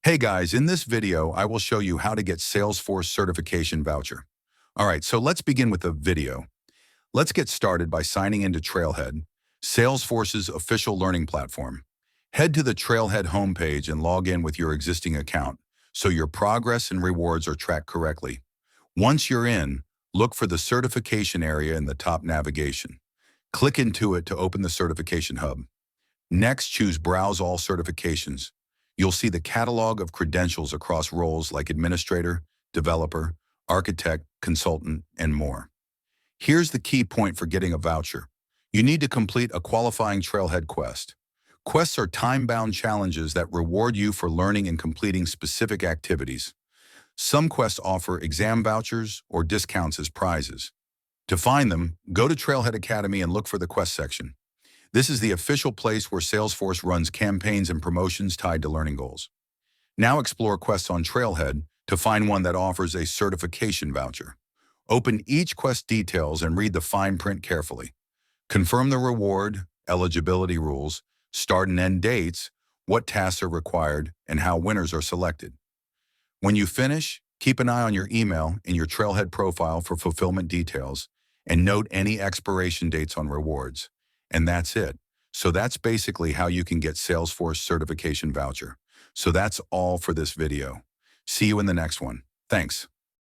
Hey guys, in this video, I will show you how to get Salesforce certification voucher. All right, so let's begin with the video. Let's get started by signing into Trailhead, Salesforce's official learning platform. Head to the Trailhead homepage and log in with your existing account so your progress and rewards are tracked correctly. Once you're in, look for the certification area in the top navigation. Click into it to open the certification hub. Next, choose Browse All Certifications. You'll see the catalog of credentials across roles like administrator, developer, architect, consultant, and more. Here's the key point for getting a voucher. You need to complete a qualifying Trailhead quest. Quests are time-bound challenges that reward you for learning and completing specific activities. Some quests offer exam vouchers or discounts as prizes. To find them, go to Trailhead Academy and look for the quest section. This is the official place where Salesforce runs campaigns and promotions tied to learning goals. Now explore quests on Trailhead to find one that offers a certification voucher. Open each quest details and read the fine print carefully. Confirm the reward, eligibility rules, start and end dates, what tasks are required, and how winners are selected. When you finish, keep an eye on your email and your Trailhead profile for fulfillment details, and note any expiration dates on rewards. And that's it. So that's basically how you can get Salesforce certification voucher. So that's all for this video. See you in the next one. Thanks.